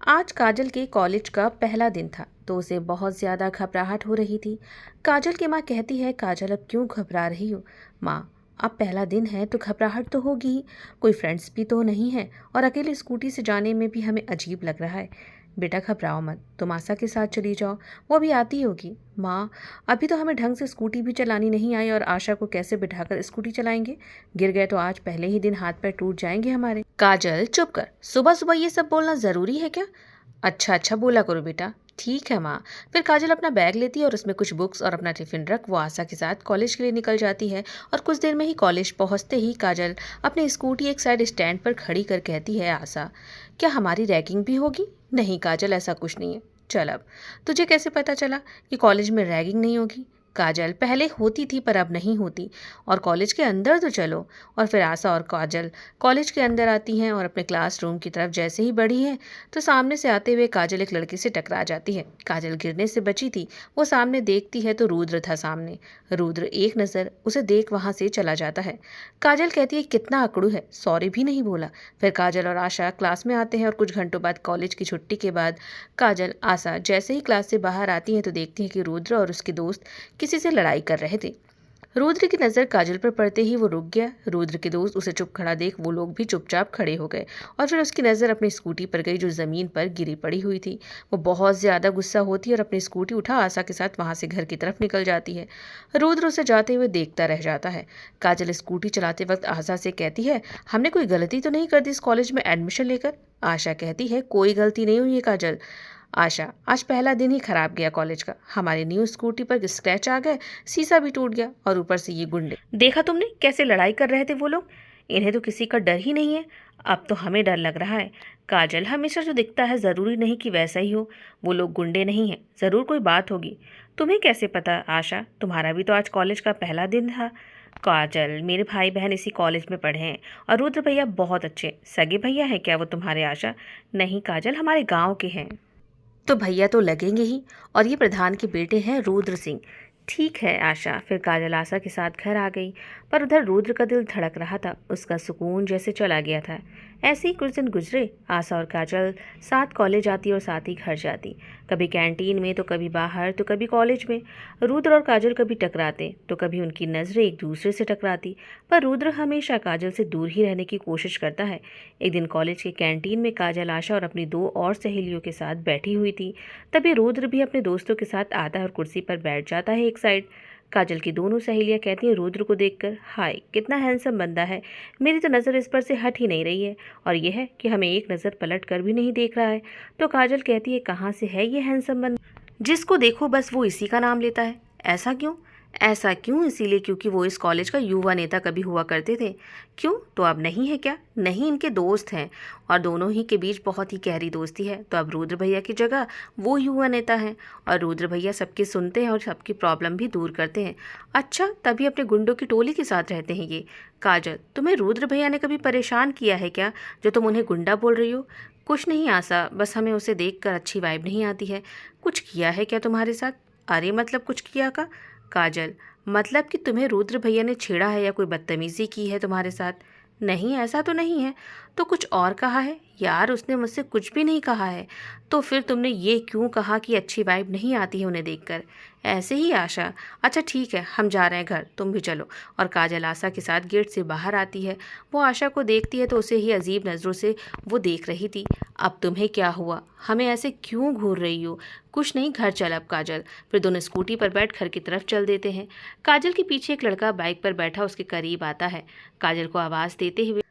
आज काजल के कॉलेज का पहला दिन था तो उसे बहुत ज़्यादा घबराहट हो रही थी। काजल की माँ कहती है, काजल अब क्यों घबरा रही हो? माँ, अब पहला दिन है तो घबराहट तो होगी ही। कोई फ्रेंड्स भी तो नहीं है और अकेले स्कूटी से जाने में भी हमें अजीब लग रहा है। बेटा घबराओ मत, तुम आशा के साथ चली जाओ, वो भी आती होगी। माँ, अभी तो हमें ढंग से स्कूटी भी चलानी नहीं आई और आशा को कैसे बिठाकर स्कूटी चलाएंगे? गिर गए तो आज पहले ही दिन हाथ पैर टूट जाएंगे हमारे। काजल चुप कर, सुबह सुबह ये सब बोलना ज़रूरी है क्या? अच्छा अच्छा बोला करो बेटा। ठीक है माँ। फिर काजल अपना बैग लेती है और उसमें कुछ बुक्स और अपना टिफिन रख वो आशा के साथ कॉलेज के लिए निकल जाती है। और कुछ देर में ही कॉलेज पहुँचते ही काजल अपनी स्कूटी एक साइड स्टैंड पर खड़ी कर कहती है, आशा, क्या हमारी रैगिंग भी होगी? नहीं काजल, ऐसा कुछ नहीं है। चल अब, तुझे कैसे पता चला कि कॉलेज में रैगिंग नहीं होगी? काजल, पहले होती थी पर अब नहीं होती। और कॉलेज के अंदर तो चलो। और फिर आशा और काजल कॉलेज के अंदर आती हैं और अपने क्लासरूम की तरफ जैसे ही बढ़ी हैं तो सामने से आते हुए काजल एक लड़के से टकरा जाती है। काजल गिरने से बची थी, वो सामने देखती है तो रुद्र था सामने। रुद्र एक नज़र उसे देख वहाँ से चला जाता है। काजल कहती है, कितना अकड़ू है, सॉरी भी नहीं बोला। फिर काजल और आशा क्लास में आते हैं और कुछ घंटों बाद कॉलेज की छुट्टी के बाद काजल आशा जैसे ही क्लास से बाहर आती हैं तो देखती हैं कि रुद्र और उसके दोस्त किसी से लड़ाई कर रहे थे। रुद्र की नज़र काजल पर पड़ते ही वो रुक गया। रुद्र के दोस्त उसे चुप खड़ा देख वो लोग भी चुपचाप खड़े हो गए। और फिर उसकी नज़र अपनी स्कूटी पर गई जो ज़मीन पर गिरी पड़ी हुई थी। वो बहुत ज़्यादा गुस्सा होती है और अपनी स्कूटी उठा आशा के साथ वहाँ से घर की तरफ निकल जाती है। रुद्र उसे जाते हुए देखता रह जाता है। काजल स्कूटी चलाते वक्त आशा से कहती है, हमने कोई गलती तो नहीं कर दी इस कॉलेज में एडमिशन लेकर? आशा कहती है, कोई गलती नहीं हुई है काजल। आशा, आज पहला दिन ही खराब गया कॉलेज का। हमारी न्यू स्कूटी पर स्क्रैच आ गए, शीशा भी टूट गया और ऊपर से ये गुंडे, देखा तुमने कैसे लड़ाई कर रहे थे वो लोग? इन्हें तो किसी का डर ही नहीं है। अब तो हमें डर लग रहा है। काजल, हमेशा जो दिखता है ज़रूरी नहीं कि वैसा ही हो। वो लोग गुंडे नहीं हैं, ज़रूर कोई बात होगी। तुम्हें कैसे पता आशा? तुम्हारा भी तो आज कॉलेज का पहला दिन था। काजल, मेरे भाई बहन इसी कॉलेज में पढ़े हैं और रुद्र भैया बहुत अच्छे सगे भैया हैं क्या वो तुम्हारे? आशा, नहीं काजल, हमारे गाँव के हैं। तो भैया तो लगेंगे ही। और ये प्रधान के बेटे हैं रुद्र सिंह। ठीक है आशा। फिर काजल आशा के साथ घर आ गई। पर उधर रुद्र का दिल धड़क रहा था, उसका सुकून जैसे चला गया था। ऐसे ही कुछ दिन गुजरे। आशा और काजल साथ कॉलेज आती और साथ ही घर जाती, कभी कैंटीन में तो कभी बाहर तो कभी कॉलेज में। रुद्र और काजल कभी टकराते तो कभी उनकी नज़रें एक दूसरे से टकराती, पर रुद्र हमेशा काजल से दूर ही रहने की कोशिश करता है। एक दिन कॉलेज के कैंटीन में काजल आशा और अपनी दो और सहेलियों के साथ बैठी हुई थी। तभी रुद्र भी अपने दोस्तों के साथ आता है और कुर्सी पर बैठ जाता है एक साइड। काजल की दोनों सहेलियां कहती हैं रुद्र को देखकर, हाय कितना हैंडसम बंदा है, मेरी तो नज़र इस पर से हट ही नहीं रही है। और यह है कि हमें एक नज़र पलट कर भी नहीं देख रहा है। तो काजल कहती है, कहाँ से है ये हैंडसम बंदा, जिसको देखो बस वो इसी का नाम लेता है? ऐसा क्यों? ऐसा क्यों? इसीलिए क्योंकि वो इस कॉलेज का युवा नेता कभी हुआ करते थे। क्यों, तो अब नहीं है क्या? नहीं, इनके दोस्त हैं और दोनों ही के बीच बहुत ही गहरी दोस्ती है। तो अब रुद्र भैया की जगह वो युवा नेता हैं और रुद्र भैया सबकी सुनते हैं और सबकी प्रॉब्लम भी दूर करते हैं। अच्छा, तभी अपने गुंडों की टोली के साथ रहते हैं ये। काजल, तुम्हें रुद्र भैया ने कभी परेशान किया है क्या जो तुम उन्हें गुंडा बोल रही हो? कुछ नहीं आशा, बस हमें उसे देखकर अच्छी वाइब नहीं आती है। कुछ किया है क्या तुम्हारे साथ? अरे मतलब कुछ किया का? काजल, मतलब कि तुम्हें रुद्र भैया ने छेड़ा है या कोई बदतमीजी की है तुम्हारे साथ? नहीं, ऐसा तो नहीं है। तो कुछ और कहा है? यार उसने मुझसे कुछ भी नहीं कहा है। तो फिर तुमने ये क्यों कहा कि अच्छी वाइब नहीं आती है उन्हें देखकर? ऐसे ही आशा। अच्छा ठीक है, हम जा रहे हैं घर, तुम भी चलो। और काजल आशा के साथ गेट से बाहर आती है। वो आशा को देखती है तो उसे ही अजीब नज़रों से वो देख रही थी। अब तुम्हें क्या हुआ, हमें ऐसे क्यों घूर रही हो? कुछ नहीं, घर चल अब काजल। फिर दोनों स्कूटी पर बैठ घर की तरफ चल देते हैं। काजल के पीछे एक लड़का बाइक पर बैठा उसके करीब आता है। काजल को आवाज़ देते हुए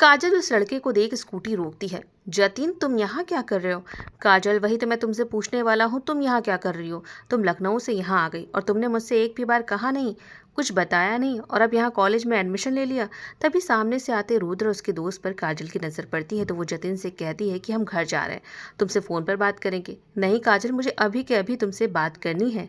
काजल उस लड़के को देख स्कूटी रोकती है। जतिन, तुम यहाँ क्या कर रहे हो? काजल, वही तो मैं तुमसे पूछने वाला हूँ, तुम यहाँ क्या कर रही हो? तुम लखनऊ से यहाँ आ गई और तुमने मुझसे एक भी बार कहा नहीं, कुछ बताया नहीं और अब यहाँ कॉलेज में एडमिशन ले लिया। तभी सामने से आते रुद्र और उसके दोस्त पर काजल की नज़र पड़ती है तो वो जतिन से कहती है कि हम घर जा रहे हैं, तुमसे फ़ोन पर बात करेंगे। नहीं काजल, मुझे अभी के अभी तुमसे बात करनी है।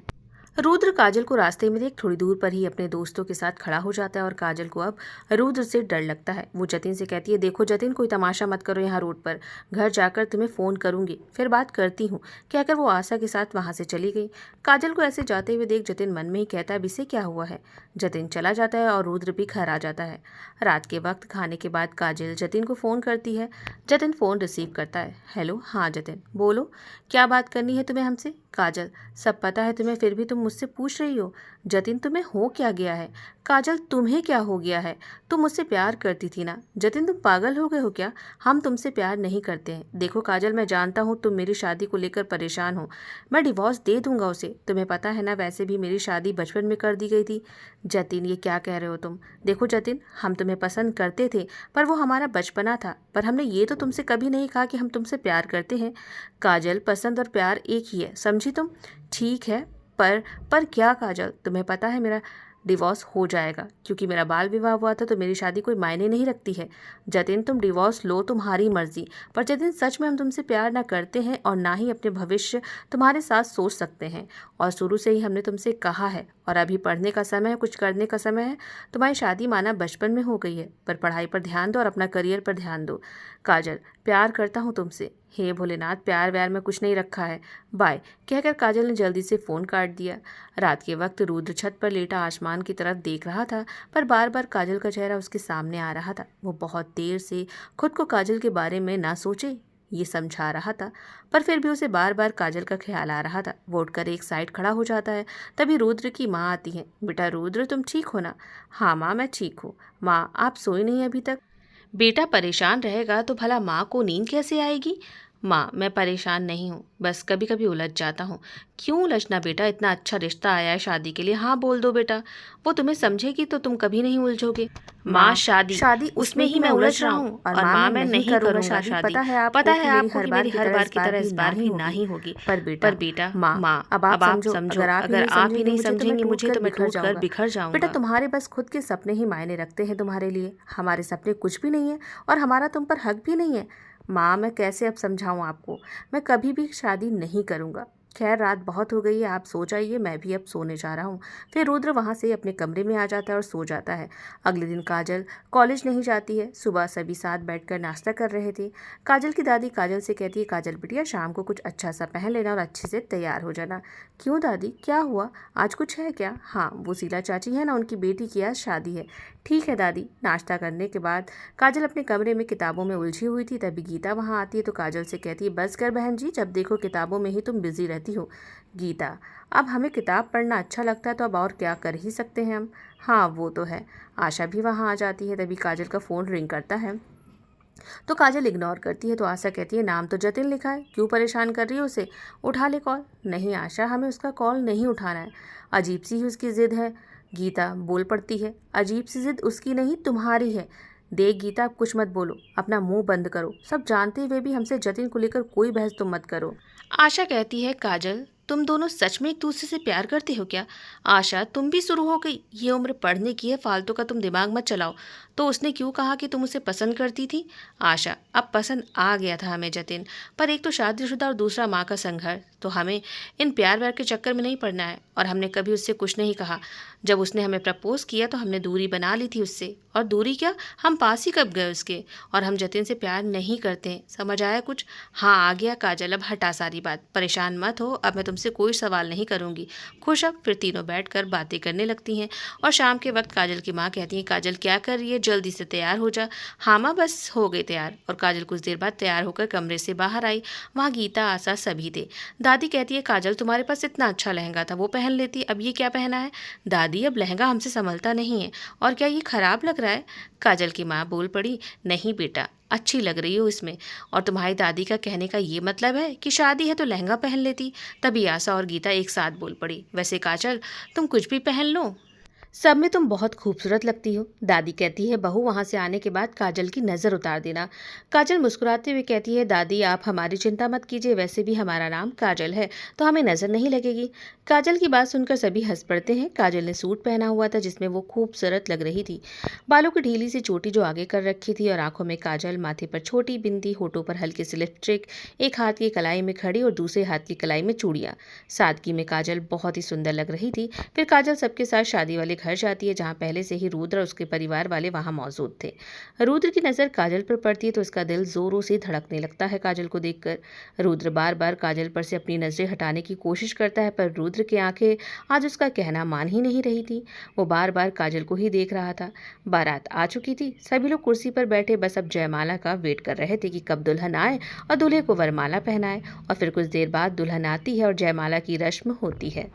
रुद्र काजल को रास्ते में देख थोड़ी दूर पर ही अपने दोस्तों के साथ खड़ा हो जाता है और काजल को अब रुद्र से डर लगता है। वो जतिन से कहती है, देखो जतिन, कोई तमाशा मत करो यहाँ रोड पर, घर जाकर तुम्हें फ़ोन करूंगी, फिर बात करती हूँ। कहकर वो आशा के साथ वहाँ से चली गई। काजल को ऐसे जाते हुए देख जतिन मन में ही कहता है, अब इसे क्या हुआ है। जतिन चला जाता है और रुद्र भी घर आ जाता है। रात के वक्त खाने के बाद काजल जतिन को फ़ोन करती है। जतिन फ़ोन रिसीव करता है। हेलो, हाँ जतिन बोलो, क्या बात करनी है तुम्हें हमसे। काजल, सब पता है तुम्हें, फिर भी तुम मुझसे पूछ रही हो। जतिन, तुम्हें हो क्या गया है। काजल, तुम्हें क्या हो गया है, तुम मुझसे प्यार करती थी ना। जतिन, तुम पागल हो गए हो क्या, हम तुमसे प्यार नहीं करते हैं। देखो काजल, मैं जानता हूँ तुम मेरी शादी को लेकर परेशान हो, मैं डिवोर्स दे दूंगा उसे, तुम्हें पता है ना, वैसे भी मेरी शादी बचपन में कर दी गई थी। जतिन, ये क्या कह रहे हो तुम। देखो जतिन, हम तुम्हें पसंद करते थे, पर वो हमारा बचपना था, पर हमने ये तो तुमसे कभी नहीं कहा कि हम तुमसे प्यार करते हैं। काजल, पसंद और प्यार एक ही है, समझी तुम। ठीक है, पर क्या काजल, तुम्हें पता है मेरा डिवोर्स हो जाएगा, क्योंकि मेरा बाल विवाह हुआ था, तो मेरी शादी कोई मायने नहीं रखती है। जतिन, तुम डिवोर्स लो, तुम्हारी मर्जी, पर जतिन सच में हम तुमसे प्यार ना करते हैं और ना ही अपने भविष्य तुम्हारे साथ सोच सकते हैं। और शुरू से ही हमने तुमसे कहा है, और अभी पढ़ने का समय है, कुछ करने का समय है। तुम्हारी शादी माना बचपन में हो गई है, पर पढ़ाई पर ध्यान दो और अपना करियर पर ध्यान दो। काजल, प्यार करता हूँ तुमसे। हे भोलेनाथ, प्यार व्यार में कुछ नहीं रखा है, बाय, कहकर काजल ने जल्दी से फ़ोन काट दिया। रात के वक्त रुद्र छत पर लेटा आसमान की तरफ देख रहा था, पर बार बार काजल का चेहरा उसके सामने आ रहा था। वो बहुत देर से खुद को काजल के बारे में ना सोचे ये समझा रहा था, पर फिर भी उसे बार बार काजल का ख्याल आ रहा था। वो उठकर एक साइड खड़ा हो जाता है। तभी रुद्र की माँ आती है। बेटा रुद्र, तुम ठीक हो ना। हाँ माँ, मैं ठीक हूँ। माँ, आप सोई नहीं अभी तक। बेटा परेशान रहेगा तो भला माँ को नींद कैसे आएगी। माँ, मैं परेशान नहीं हूँ, बस कभी कभी उलझ जाता हूँ। क्यों उलझना बेटा, इतना अच्छा रिश्ता आया है शादी के लिए, हाँ बोल दो बेटा, वो तुम्हें समझेगी तो तुम कभी नहीं उलझोगे। माँ, शादी शादी उसमें ही मैं उलझ रहा हूँ, और माँ मैं नहीं करूँगा शादी। पता है आपको कि मेरी हर बार की तरह इस बार भी ना ही होगी। पर बेटा माँ, अब आप समझो, अगर आप ही नहीं समझेंगे मुझे तो मैं टूट कर बिखर जाऊंगा। बेटा, तुम्हारे बस खुद के सपने ही मायने रखते हैं तुम्हारे लिए, हमारे सपने कुछ भी नहीं है, और हमारा तुम पर हक भी नहीं है। माँ, मैं कैसे अब समझाऊँ आपको, मैं कभी भी शादी नहीं करूँगा। खैर, रात बहुत हो गई है, आप सो जाइए, मैं भी अब सोने जा रहा हूँ। फिर रुद्र वहाँ से अपने कमरे में आ जाता है और सो जाता है। अगले दिन काजल कॉलेज नहीं जाती है। सुबह सभी साथ बैठकर नाश्ता कर रहे थे। काजल की दादी काजल से कहती है, काजल बिटिया, शाम को कुछ अच्छा सा पहन लेना और अच्छे से तैयार हो जाना। क्यों दादी, क्या हुआ, आज कुछ है क्या। हाँ, वो शीला चाची है ना, उनकी बेटी की आज शादी है। ठीक है दादी। नाश्ता करने के बाद काजल अपने कमरे में किताबों में उलझी हुई थी। तभी गीता वहाँ आती है तो काजल से कहती है, बस कर बहन जी, जब देखो किताबों में ही तुम बिजी रहती हो। गीता, अब हमें किताब पढ़ना अच्छा लगता है तो अब और क्या कर ही सकते हैं हम। हाँ वो तो है। आशा भी वहाँ आ जाती है। तभी काजल का फ़ोन रिंग करता है तो काजल इग्नोर करती है। तो आशा कहती है, नाम तो जतिन लिखा है, क्यों परेशान कर रही है उसे, उठा ले कॉल। नहीं आशा, हमें उसका कॉल नहीं उठाना है, अजीब सी ही उसकी ज़िद है। गीता बोल पड़ती है, अजीब सी ज़िद उसकी नहीं तुम्हारी है। देख गीता, अब कुछ मत बोलो, अपना मुंह बंद करो, सब जानते हुए भी हमसे जतिन को लेकर कोई बहस तुम मत करो। आशा कहती है, काजल तुम दोनों सच में एक दूसरे से प्यार करते हो क्या। आशा, तुम भी शुरू हो गई, ये उम्र पढ़ने की है, फालतू का तुम दिमाग मत चलाओ। तो उसने क्यों कहा कि तुम उसे पसंद करती थी। आशा, अब पसंद आ गया था हमें जतिन, पर एक तो शादीशुदा और दूसरा माँ का संघर्ष, तो हमें इन प्यार व्यार के चक्कर में नहीं पड़ना है। और हमने कभी उससे कुछ नहीं कहा। जब उसने हमें प्रपोज किया तो हमने दूरी बना ली थी उससे, और दूरी क्या, हम पास ही कब गए उसके। और हम जतिन से प्यार नहीं करते हैं, समझ आया कुछ। हाँ आ गया काजल, अब हटा सारी बात, परेशान मत हो, अब मैं तुमसे कोई सवाल नहीं करूँगी। खुश। अब फिर तीनों बैठकर बातें करने लगती हैं। और शाम के वक्त काजल की माँ कहती है, काजल क्या कर रही है, जल्दी से तैयार हो जा। हाँ माँ, बस हो गई तैयार। और काजल कुछ देर बाद तैयार होकर कमरे से बाहर आई। वहाँ गीता, आशा सभी थे। दादी कहती है, काजल तुम्हारे पास इतना अच्छा लहंगा था, वो पहन लेती, अब ये क्या पहना है। दादी, अब लहंगा हमसे संभलता नहीं है, और क्या ये खराब लग रहा है। काजल की माँ बोल पड़ी, नहीं बेटा, अच्छी लग रही हो इसमें। और तुम्हारी दादी का कहने का ये मतलब है कि शादी है तो लहंगा पहन लेती। तभी आशा और गीता एक साथ बोल पड़ी, वैसे काजल तुम कुछ भी पहन लो, सब में तुम बहुत खूबसूरत लगती हो, दादी कहती है। बहू वहां से आने के बाद काजल की नजर उतार देना। काजल मुस्कुराते हुए कहती है, दादी आप हमारी चिंता मत कीजिए, वैसे भी हमारा नाम काजल है तो हमें नजर नहीं लगेगी। काजल की बात सुनकर सभी हंस पड़ते हैं। काजल ने सूट पहना हुआ था जिसमें वो खूबसूरत लग रही थी। बालों की ढीली सी चोटी जो आगे कर रखी थी और आंखों में काजल, माथे पर छोटी बिंदी, होठों पर हल्की सी लिपस्टिक, एक हाथ की कलाई में खड़ी और दूसरे हाथ की कलाई में चूड़ियां। सादगी में काजल बहुत ही सुंदर लग रही थी। फिर काजल सबके साथ शादी वाले घर जाती है जहाँ पहले से ही रुद्र और उसके परिवार वाले वहाँ मौजूद थे। रुद्र की नज़र काजल पर पड़ती है तो उसका दिल जोरों से धड़कने लगता है काजल को देखकर। रुद्र बार बार काजल पर से अपनी नजरें हटाने की कोशिश करता है पर रुद्र की आंखें आज उसका कहना मान ही नहीं रही थी। वो बार बार काजल को ही देख रहा था। बारात आ चुकी थी, सभी लोग कुर्सी पर बैठे बस अब जयमाला का वेट कर रहे थे कि कब दुल्हन आए और दूल्हे को वरमाला पहनाए। और फिर कुछ देर बाद दुल्हन आती है और जयमाला की रस्म होती है।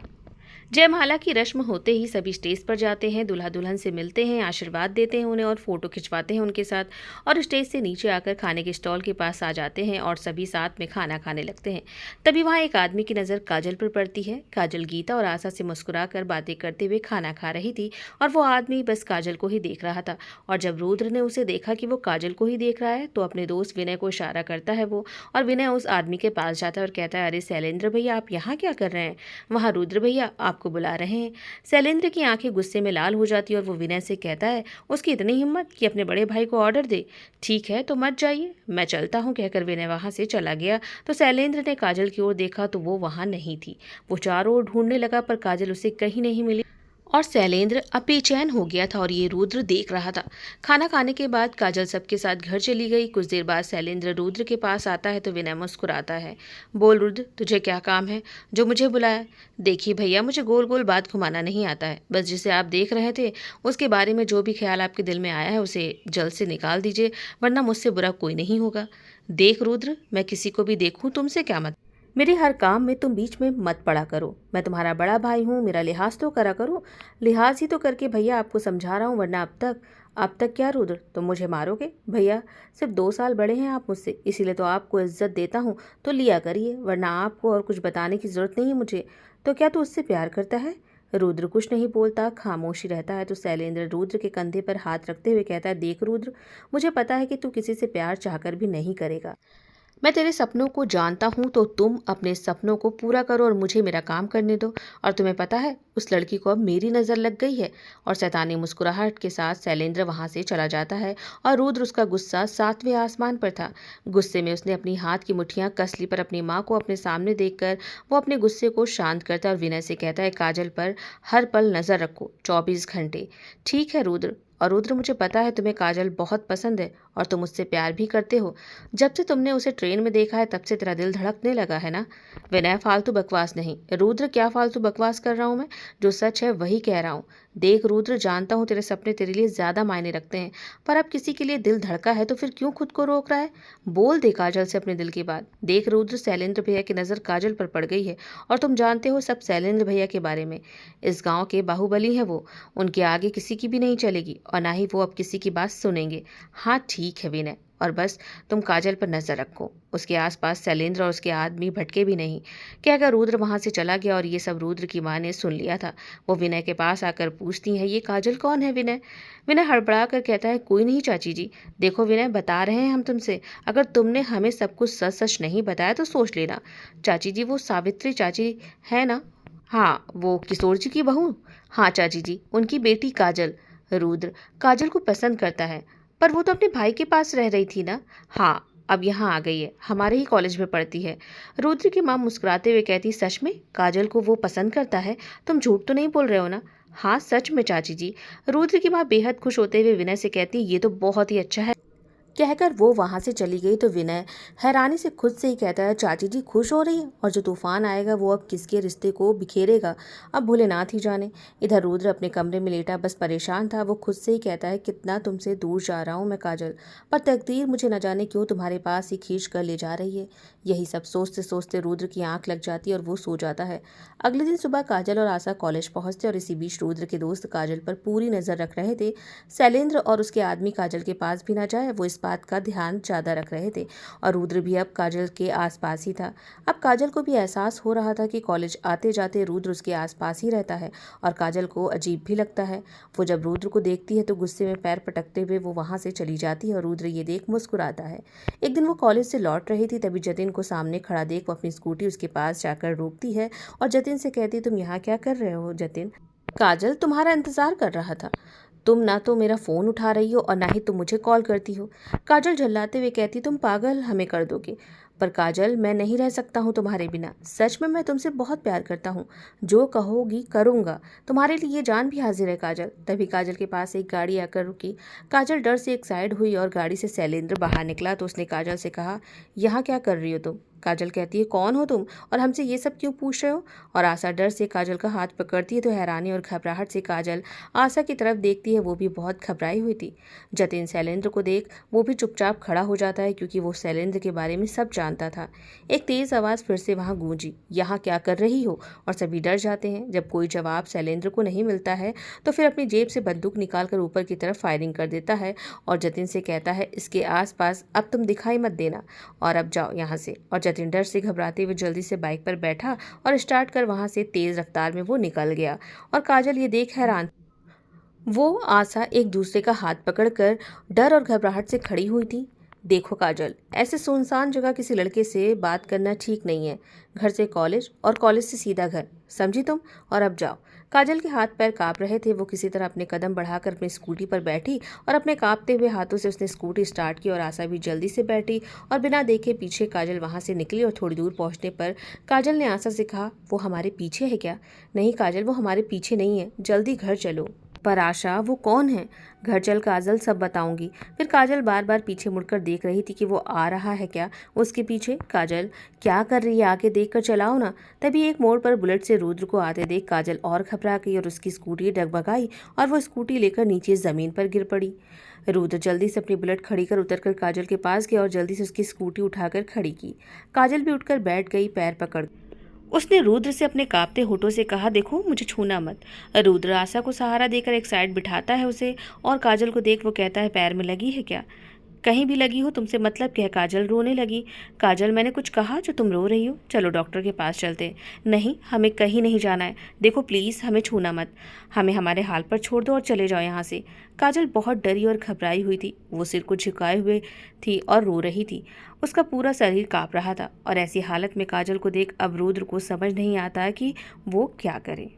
जयमाला की रस्म होते ही सभी स्टेज पर जाते हैं, दूल्हा दुल्हन से मिलते हैं, आशीर्वाद देते हैं उन्हें और फोटो खिंचवाते हैं उनके साथ। और स्टेज से नीचे आकर खाने के स्टॉल के पास आ जाते हैं और सभी साथ में खाना खाने लगते हैं। तभी वहाँ एक आदमी की नज़र काजल पर पड़ती है। काजल गीता और आशा से मुस्कुरा कर बातें करते हुए खाना खा रही थी और वो आदमी बस काजल को ही देख रहा था। और जब रुद्र ने उसे देखा कि वो काजल को ही देख रहा है तो अपने दोस्त विनय को इशारा करता है वो। और विनय उस आदमी के पास जाता है और कहता है, अरे शैलेंद्र भैया आप यहाँ क्या कर रहे हैं? वहाँ रुद्र भैया आपको बुला रहे हैं। शैलेंद्र की आंखें गुस्से में लाल हो जाती है और वो विनय से कहता है, उसकी इतनी हिम्मत कि अपने बड़े भाई को ऑर्डर दे। ठीक है तो मत जाइए, मैं चलता हूँ, कहकर विनय वहां से चला गया। तो शैलेंद्र ने काजल की ओर देखा तो वो वहां नहीं थी। वो चारों ओर ढूंढने लगा पर काजल उसे कहीं नहीं मिली और शैलेंद्र अब बेचैन हो गया था और ये रुद्र देख रहा था। खाना खाने के बाद काजल सबके साथ घर चली गई। कुछ देर बाद शैलेंद्र रुद्र के पास आता है तो विनय मुस्कुराता है। बोल रुद्र, तुझे क्या काम है जो मुझे बुलाया? देखिए भैया, मुझे गोल गोल बात घुमाना नहीं आता है, बस जिसे आप देख रहे थे उसके बारे में जो भी ख्याल आपके दिल में आया है उसे जल्द से निकाल दीजिए, वरना मुझसे बुरा कोई नहीं होगा। देख रुद्र, मैं किसी को भी देखूं तुमसे क्या मत, मेरे हर काम में तुम बीच में मत पड़ा करो। मैं तुम्हारा बड़ा भाई हूँ, मेरा लिहाज तो करा करो। लिहाज ही तो करके भैया आपको समझा रहा हूँ, वरना अब तक क्या रुद्र, तुम मुझे मारोगे? भैया सिर्फ 2 साल बड़े हैं आप मुझसे, इसीलिए तो आपको इज्जत देता हूँ, तो लिया करिए, वरना आपको और कुछ बताने की जरूरत नहीं है मुझे। तो क्या तू उससे प्यार करता है? रुद्र कुछ नहीं बोलता, खामोशी रहता है। तो शैलेंद्र रुद्र के कंधे पर हाथ रखते हुए कहता है, देख रुद्र, मुझे पता है कि तू किसी से प्यार चाहकर भी नहीं करेगा। मैं तेरे सपनों को जानता हूँ, तो तुम अपने सपनों को पूरा करो और मुझे मेरा काम करने दो। और तुम्हें पता है उस लड़की को अब मेरी नज़र लग गई है। और शैतानी मुस्कुराहट के साथ शैलेंद्र वहां से चला जाता है और रुद्र उसका गुस्सा 7वें आसमान पर था। गुस्से में उसने अपनी हाथ की मुठ्ठियां कस ली पर अपनी माँ को अपने सामने देखकर वो अपने गुस्से को शांत करता है और विनय से कहता है, काजल पर हर पल नज़र रखो, 24 घंटे। ठीक है रुद्र। और रुद्र, मुझे पता है तुम्हें काजल बहुत पसंद है और तुम उससे प्यार भी करते हो। जब से तुमने उसे ट्रेन में देखा है तब से तेरा दिल धड़कने लगा है ना? विनय, फालतू बकवास नहीं। रुद्र, क्या फालतू बकवास कर रहा हूँ मैं? जो सच है वही कह रहा हूँ। देख रुद्र, जानता हूँ तेरे सपने तेरे लिए ज्यादा मायने रखते हैं, पर अब किसी के लिए दिल धड़का है तो फिर क्यों खुद को रोक रहा है? बोल दे काजल से अपने दिल की बात। देख रुद्र, शैलेंद्र भैया की नजर काजल पर पड़ गई है और तुम जानते हो सब शैलेंद्र भैया के बारे में। इस गांव के बाहुबली हैं वो, उनके आगे किसी की भी नहीं चलेगी और ना ही वो अब किसी की बात सुनेंगे। हाँ ठीक है विनय, और बस तुम काजल पर नजर रखो, उसके आसपास शैलेंद्र और उसके आदमी भटके भी नहीं। कहकर रुद्र वहां से चला गया और ये सब रुद्र की माँ ने सुन लिया था। वो विनय के पास आकर पूछती है, ये काजल कौन है विनय? विनय हड़बड़ा कर कहता है, कोई नहीं चाची जी। देखो विनय, बता रहे हैं हम तुमसे, अगर तुमने हमें सब कुछ सच सच नहीं बताया तो सोच लेना। चाची जी, वो सावित्री चाची है ना? हाँ, वो किशोर जी की बहू। हाँ चाची जी, उनकी बेटी काजल। रुद्र, काजल को पसंद करता है, पर वो तो अपने भाई के पास रह रही थी ना? हाँ, अब यहाँ आ गई है, हमारे ही कॉलेज में पढ़ती है। रुद्र की माँ मुस्कुराते हुए कहती, सच में काजल को वो पसंद करता है? तुम झूठ तो नहीं बोल रहे हो ना? हाँ सच में चाची जी। रुद्र की माँ बेहद खुश होते हुए विनय से कहती, ये तो बहुत ही अच्छा है। कहकर वो वहां से चली गई तो विनय हैरानी से खुद से ही कहता है, चाची जी खुश हो रही है, और जो तूफान आएगा वो अब किसके रिश्ते को बिखेरेगा, अब भोलेनाथ ही जाने। इधर रुद्र अपने कमरे में लेटा बस परेशान था। वो खुद से ही कहता है, कितना तुमसे दूर जा रहा हूँ मैं काजल, पर तकदीर मुझे न जाने क्यों तुम्हारे पास ही खींच कर ले जा रही है। यही सब सोचते सोचते रुद्र की आंख लग जाती है और वो सो जाता है। अगले दिन सुबह काजल और आशा कॉलेज पहुंचते और इसी बीच रुद्र के दोस्त काजल पर पूरी नजर रख रहे थे। शैलेंद्र और उसके आदमी काजल के पास भी ना जाए, वो इस बात का ध्यान ज़्यादा रख रहे थे और रुद्र भी अब काजल के आसपास ही था। अब काजल को भी एहसास हो रहा था कि कॉलेज आते जाते रुद्र उसके आसपास ही रहता है और काजल को अजीब भी लगता है। वो जब रुद्र को देखती है तो गुस्से में पैर पटकते हुए वो वहाँ से चली जाती है और रुद्र ये देख मुस्कुराता है। एक दिन वो कॉलेज से लौट रही थी, तभी जतिन को सामने खड़ा देख वो अपनी स्कूटी उसके पास जाकर रोकती है और जतिन से कहती, तुम यहाँ क्या कर रहे हो जतिन? काजल तुम्हारा इंतजार कर रहा था। तुम ना तो मेरा फ़ोन उठा रही हो और ना ही तुम मुझे कॉल करती हो। काजल झल्लाते हुए कहती, तुम पागल हमें कर दोगे। पर काजल, मैं नहीं रह सकता हूँ तुम्हारे बिना। सच में मैं तुमसे बहुत प्यार करता हूँ। जो कहोगी करूँगा। तुम्हारे लिए ये जान भी हाजिर है काजल। तभी काजल के पास एक गाड़ी आकर रुकी। काजल डर से एक साइड हुई और गाड़ी से शैलेंद्र बाहर निकला तो उसने काजल से कहा, यहाँ क्या कर रही हो तुम? काजल कहती है, कौन हो तुम और हमसे ये सब क्यों पूछ रहे हो? और आशा डर से काजल का हाथ पकड़ती है तो हैरानी और घबराहट से काजल आशा की तरफ देखती है। वो भी बहुत घबराई हुई थी। जतिन शैलेंद्र को देख वो भी चुपचाप खड़ा हो जाता है क्योंकि वो शैलेंद्र के बारे में सब जानता था। एक तेज आवाज़ फिर से वहाँ गूंजी, यहाँ क्या कर रही हो? और सभी डर जाते हैं। जब कोई जवाब शैलेंद्र को नहीं मिलता है तो फिर अपनी जेब से बंदूक निकालकर ऊपर की तरफ फायरिंग कर देता है और जतिन से कहता है, इसके आसपास अब तुम दिखाई मत देना और अब जाओ यहाँ से। और जतिन डर से घबराते हुए जल्दी से बाइक पर बैठा और स्टार्ट कर वहाँ से तेज रफ्तार में वो निकल गया। और काजल ये देख हैरान, वो आशा एक दूसरे का हाथ पकड़कर डर और घबराहट से खड़ी हुई थी। देखो काजल, ऐसे सुनसान जगह किसी लड़के से बात करना ठीक नहीं है। घर से कॉलेज और कॉलेज से सीधा घर, समझी तुम? और अब जाओ। काजल के हाथ पैर कांप रहे थे। वो किसी तरह अपने कदम बढ़ाकर अपनी स्कूटी पर बैठी और अपने कांपते हुए हाथों से उसने स्कूटी स्टार्ट की और आशा भी जल्दी से बैठी और बिना देखे पीछे काजल वहां से निकली। और थोड़ी दूर पहुंचने पर काजल ने आशा से कहा, वो हमारे पीछे है क्या? नहीं काजल, वो हमारे पीछे नहीं है, जल्दी घर चलो। पर आशा, वो कौन है? घर चल काजल, सब बताऊंगी। फिर काजल बार बार पीछे मुड़कर देख रही थी कि वो आ रहा है क्या उसके पीछे। काजल क्या कर रही है, आगे देख कर चलाओ ना। तभी एक मोड़ पर बुलेट से रुद्र को आते देख काजल और घबरा गई और उसकी स्कूटी डगमगाई और वो स्कूटी लेकर नीचे ज़मीन पर गिर पड़ी। रुद्र जल्दी से अपनी बुलेट खड़ी कर उतरकर काजल के पास गया और जल्दी से उसकी स्कूटी उठाकर खड़ी की। काजल भी उठकर बैठ गई, पैर पकड़। उसने रुद्र से अपने कांपते होठों से कहा, देखो मुझे छूना मत। रुद्र आशा को सहारा देकर एक साइड बिठाता है उसे और काजल को देख वो कहता है, पैर में लगी है क्या? कहीं भी लगी हो, तुमसे मतलब क्या है? काजल रोने लगी। काजल, मैंने कुछ कहा जो तुम रो रही हो? चलो डॉक्टर के पास चलते हैं। नहीं, हमें कहीं नहीं जाना है। देखो प्लीज़, हमें छूना मत। हमें हमारे हाल पर छोड़ दो और चले जाओ यहाँ से। काजल बहुत डरी और घबराई हुई थी। वो सिर को झुकाए हुए थी और रो रही थी। उसका पूरा शरीर काँप रहा था और ऐसी हालत में काजल को देख अब रुद्र को समझ नहीं आता कि वो क्या करे।